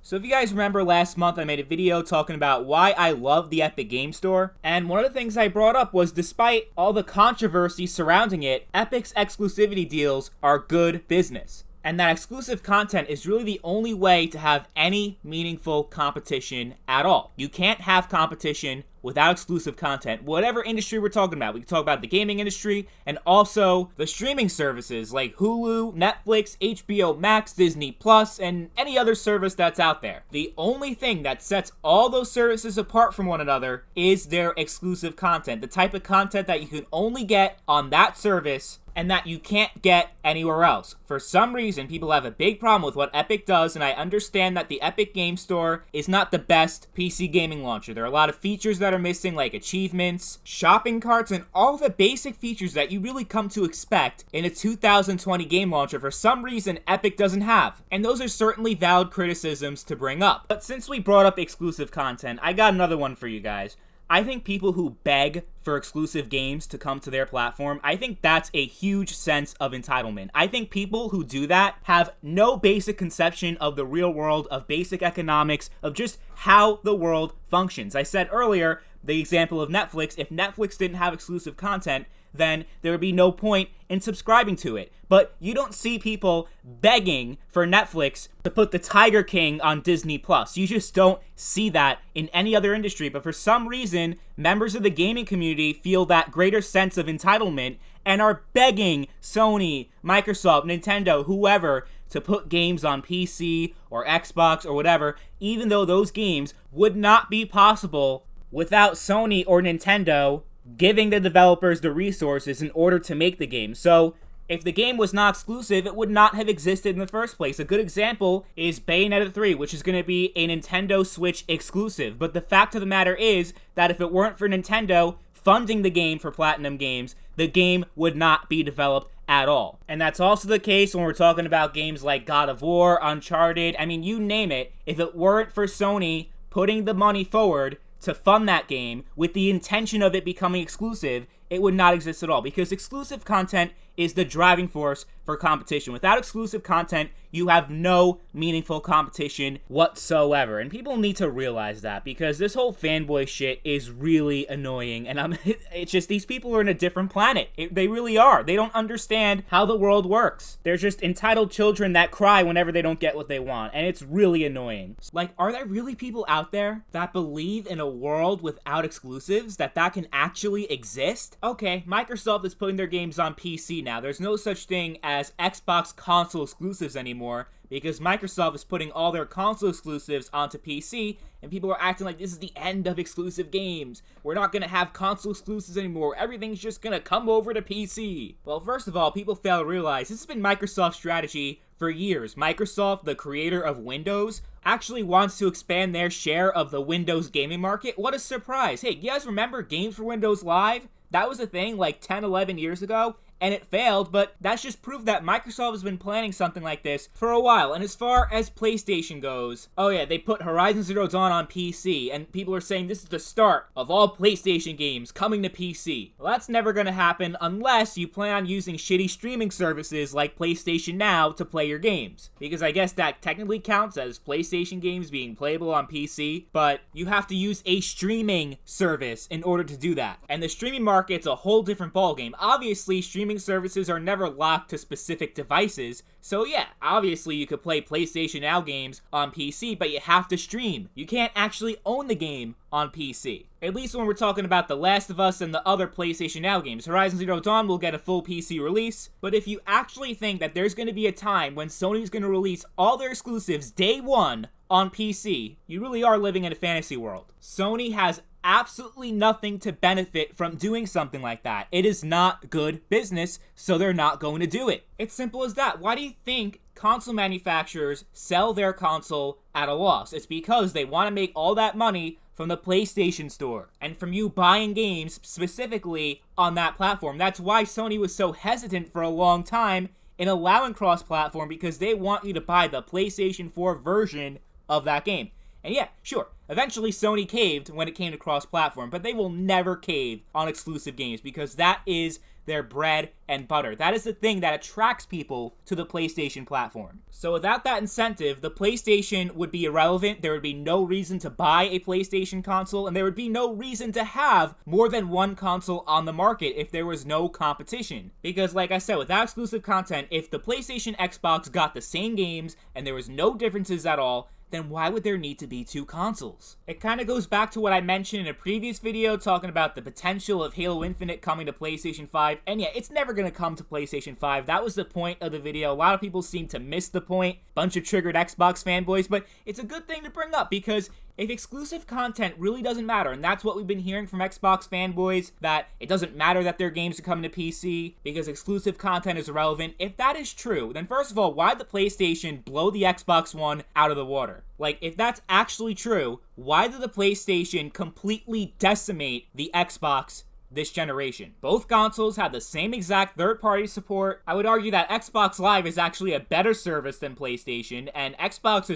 So if you guys remember last month, I made a video talking about why I love the Epic Game Store, and one of the things I brought up was despite all the controversy surrounding it, Epic's exclusivity deals are good business. And that exclusive content is really the only way to have any meaningful competition at all. You can't have competition without exclusive content, whatever industry we're talking about. We can talk about the gaming industry and also the streaming services like Hulu, Netflix, HBO Max, Disney Plus, and any other service that's out there. The only thing that sets all those services apart from one another is their exclusive content, the type of content that you can only get on that service and that you can't get anywhere else. For some reason, people have a big problem with what Epic does, and I understand that the Epic Game Store is not the best PC gaming launcher. There are a lot of features that are missing, like achievements, shopping carts, and all the basic features that you really come to expect in a 2020 game launcher. For some reason, Epic doesn't have. And those are certainly valid criticisms to bring up. But since we brought up exclusive content, I got another one for you guys. I think people who beg for exclusive games to come to their platform, I think that's a huge sense of entitlement. I think people who do that have no basic conception of the real world, of basic economics, of just how the world functions. I said earlier, the example of Netflix, if Netflix didn't have exclusive content, then there would be no point in subscribing to it. But you don't see people begging for Netflix to put the Tiger King on Disney Plus. You just don't see that in any other industry. But for some reason, members of the gaming community feel that greater sense of entitlement and are begging Sony, Microsoft, Nintendo, whoever, to put games on PC or Xbox or whatever, even though those games would not be possible without Sony or Nintendo giving the developers the resources in order to make the game. So, if the game was not exclusive, it would not have existed in the first place. A good example is Bayonetta 3, which is going to be a Nintendo Switch exclusive. But the fact of the matter is that if it weren't for Nintendo funding the game for Platinum Games, the game would not be developed at all. And that's also the case when we're talking about games like God of War, Uncharted, I mean, you name it. If it weren't for Sony putting the money forward to fund that game with the intention of it becoming exclusive, it would not exist at all, because exclusive content is the driving force for competition. Without exclusive content, you have no meaningful competition whatsoever. And people need to realize that, because this whole fanboy shit is really annoying. And it's just, these people are in a different planet. They really are. They don't understand how the world works. They're just entitled children that cry whenever they don't get what they want. And it's really annoying. Like, are there really people out there that believe in a world without exclusives? That can actually exist? Okay, Microsoft is putting their games on PC now. There's no such thing as Xbox console exclusives anymore, because Microsoft is putting all their console exclusives onto PC, and people are acting like this is the end of exclusive games. We're not going to have console exclusives anymore. Everything's just going to come over to PC. Well, first of all, people fail to realize this has been Microsoft's strategy for years. Microsoft, the creator of Windows, actually wants to expand their share of the Windows gaming market. What a surprise. Hey, you guys remember Games for Windows Live? That was a thing like 10, 11 years ago, and it failed, but that's just proof that Microsoft has been planning something like this for a while. And as far as PlayStation goes, oh yeah, they put Horizon Zero Dawn on PC, and people are saying this is the start of all PlayStation games coming to PC. Well, that's never gonna happen unless you plan on using shitty streaming services like PlayStation Now to play your games. Because I guess that technically counts as PlayStation games being playable on PC, but you have to use a streaming service in order to do that. And the streaming market's a whole different ballgame. Obviously, streaming services are never locked to specific devices, so yeah, obviously you could play PlayStation Now games on PC, but you have to stream. You can't actually own the game on PC. At least when we're talking about The Last of Us and the other PlayStation Now games. Horizon Zero Dawn will get a full PC release, but if you actually think that there's going to be a time when Sony's going to release all their exclusives day one on PC, you really are living in a fantasy world. Sony has absolutely nothing to benefit from doing something like that. It is not good business, so they're not going to do it. It's simple as that. Why do you think console manufacturers sell their console at a loss? It's because they want to make all that money from the PlayStation Store and from you buying games specifically on that platform. That's why Sony was so hesitant for a long time in allowing cross-platform, because they want you to buy the PlayStation 4 version of that game. And yeah, sure, eventually Sony caved when it came to cross-platform, but they will never cave on exclusive games because that is their bread and butter. That is the thing that attracts people to the PlayStation platform. So without that incentive, the PlayStation would be irrelevant. There would be no reason to buy a PlayStation console, and there would be no reason to have more than one console on the market if there was no competition. Because like I said, without exclusive content, if the PlayStation Xbox got the same games and there was no differences at all, then why would there need to be two consoles? It kind of goes back to what I mentioned in a previous video talking about the potential of Halo Infinite coming to PlayStation 5, and yeah, it's never going to come to PlayStation 5. That was the point of the video. A lot of people seem to miss the point. Bunch of triggered Xbox fanboys, but it's a good thing to bring up because if exclusive content really doesn't matter, and that's what we've been hearing from Xbox fanboys, that it doesn't matter that their games are coming to PC because exclusive content is irrelevant, if that is true, then first of all, why'd the PlayStation blow the Xbox One out of the water? Like, if that's actually true, why did the PlayStation completely decimate the Xbox this generation? Both consoles have the same exact third-party support. I would argue that Xbox Live is actually a better service than PlayStation, and Xbox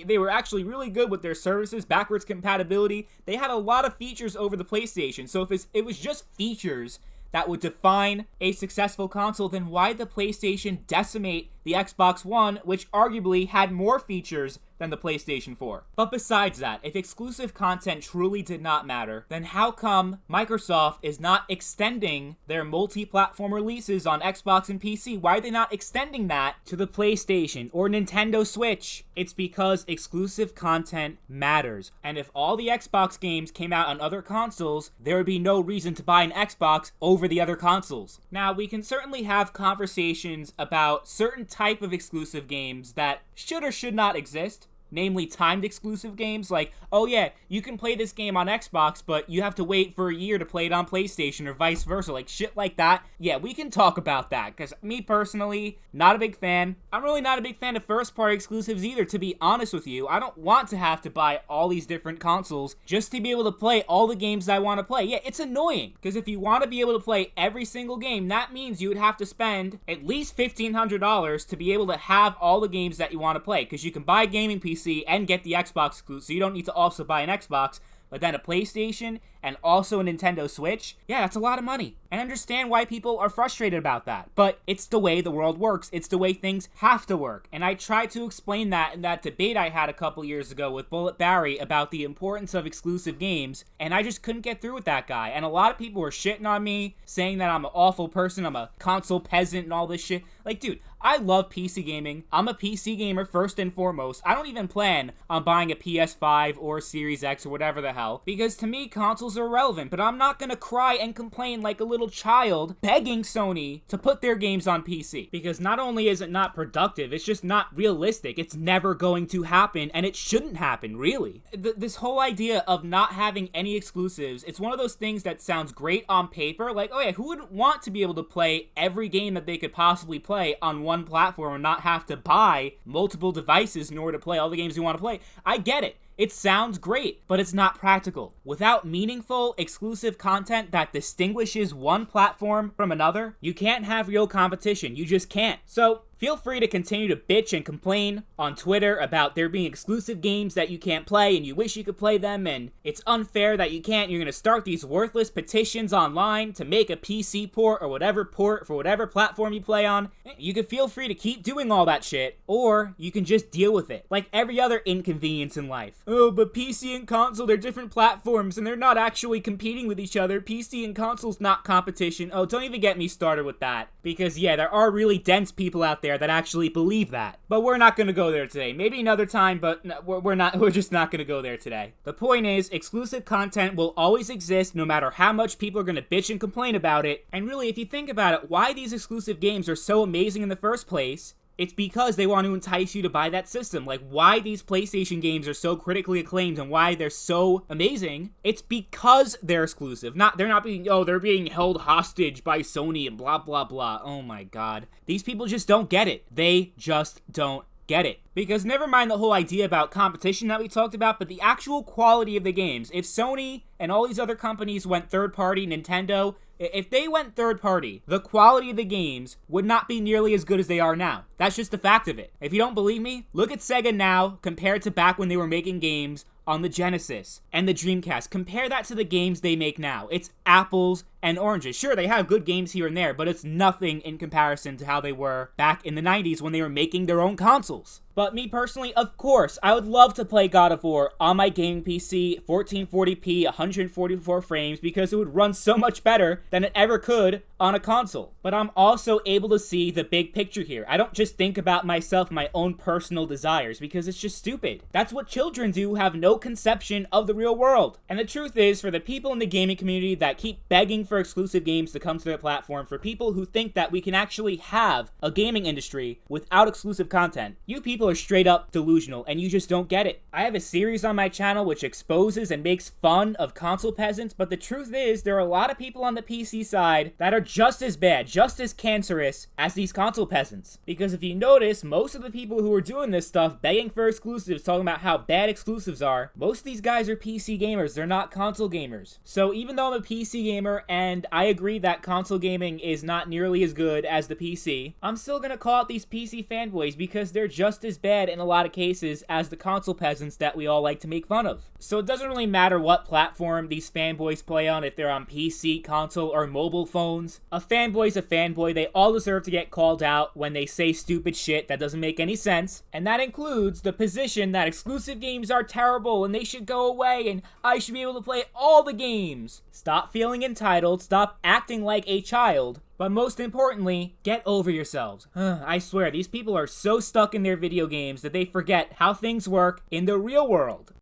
they were actually really good with their services, backwards compatibility. They had a lot of features over the PlayStation, so if it was just features that would define a successful console, then why'd the PlayStation decimate the Xbox One, which arguably had more features than the PlayStation 4? But besides that, if exclusive content truly did not matter, then how come Microsoft is not extending their multi-platform releases on Xbox and PC? Why are they not extending that to the PlayStation or Nintendo Switch? It's because exclusive content matters. And if all the Xbox games came out on other consoles, there would be no reason to buy an Xbox over the other consoles. Now, we can certainly have conversations about certain type of exclusive games that should or should not exist. Namely timed exclusive games like, oh yeah, you can play this game on Xbox, but you have to wait for a year to play it on PlayStation or vice versa, like shit like that. Yeah, we can talk about that, because me personally, not a big fan. I'm really not a big fan of first-party exclusives either, to be honest with you. I don't want to have to buy all these different consoles just to be able to play all the games I want to play. Yeah, it's annoying, because if you want to be able to play every single game, that means you would have to spend at least $1,500 to be able to have all the games that you want to play, because you can buy gaming PC and get the Xbox exclusive, so you don't need to also buy an Xbox, but then a PlayStation and also a Nintendo Switch. Yeah, that's a lot of money. And I understand why people are frustrated about that, but it's the way the world works. It's the way things have to work. And I tried to explain that in that debate I had a couple years ago with Bullet Barry about the importance of exclusive games, and I just couldn't get through with that guy. And a lot of people were shitting on me, saying that I'm an awful person, I'm a console peasant and all this shit. Like, dude, I love PC gaming. I'm a PC gamer first and foremost. I don't even plan on buying a PS5 or a Series X or whatever the hell, because to me, consoles are irrelevant, but I'm not gonna cry and complain like a little child begging Sony to put their games on PC, because not only is it not productive, it's just not realistic. It's never going to happen, and it shouldn't happen, really. This whole idea of not having any exclusives, it's one of those things that sounds great on paper, like, oh yeah, who wouldn't want to be able to play every game that they could possibly play on one platform and not have to buy multiple devices in order to play all the games you want to play? I get it. It sounds great, but it's not practical. Without meaningful, exclusive content that distinguishes one platform from another, you can't have real competition. You just can't. So, feel free to continue to bitch and complain on Twitter about there being exclusive games that you can't play and you wish you could play them and it's unfair that you can't. You're going to start these worthless petitions online to make a PC port or whatever port for whatever platform you play on. You can feel free to keep doing all that shit, or you can just deal with it, like every other inconvenience in life. Oh, but PC and console, they're different platforms and they're not actually competing with each other. PC and console's not competition. Oh, don't even get me started with that, because yeah, there are really dense people out there that actually believe that. But we're not going to go there today. Maybe another time, but we're just not going to go there today. The point is, exclusive content will always exist no matter how much people are going to bitch and complain about it. And really, if you think about it, why these exclusive games are so amazing in the first place, it's because they want to entice you to buy that system. Like, why these PlayStation games are so critically acclaimed and why they're so amazing, it's because they're exclusive. They're not being, oh, they're being held hostage by Sony and blah, blah, blah. Oh my god. These people just don't get it. They just don't get it. Because never mind the whole idea about competition that we talked about, but the actual quality of the games. If Sony and all these other companies went third party, Nintendo, if they went third party, the quality of the games would not be nearly as good as they are now. That's just the fact of it. If you don't believe me, look at Sega now compared to back when they were making games on the Genesis and the Dreamcast. Compare that to the games they make now. It's apples and oranges. Sure, they have good games here and there, but it's nothing in comparison to how they were back in the 90s when they were making their own consoles. But me personally, of course, I would love to play God of War on my gaming PC, 1440p, 144 frames, because it would run so much better than it ever could on a console. But I'm also able to see the big picture here. I don't just think about myself, my own personal desires, because it's just stupid. That's what children do who have no conception of the real world. And the truth is, for the people in the gaming community that keep begging for exclusive games to come to their platform, for people who think that we can actually have a gaming industry without exclusive content, you people are straight up delusional and you just don't get it. I have a series on my channel which exposes and makes fun of console peasants, but the truth is there are a lot of people on the PC side that are just as bad, just as cancerous as these console peasants. Because if you notice, most of the people who are doing this stuff, begging for exclusives, talking about how bad exclusives are, most of these guys are PC gamers, they're not console gamers. So even though I'm a PC gamer and I agree that console gaming is not nearly as good as the PC, I'm still gonna call out these PC fanboys because they're just as bad in a lot of cases as the console peasants that we all like to make fun of. So it doesn't really matter what platform these fanboys play on, if they're on PC, console, or mobile phones. A fanboy's a fanboy. They all deserve to get called out when they say stupid shit that doesn't make any sense. And that includes the position that exclusive games are terrible and they should go away and I should be able to play all the games. Stop feeling entitled, stop acting like a child, but most importantly, get over yourselves. I swear, these people are so stuck in their video games that they forget how things work in the real world.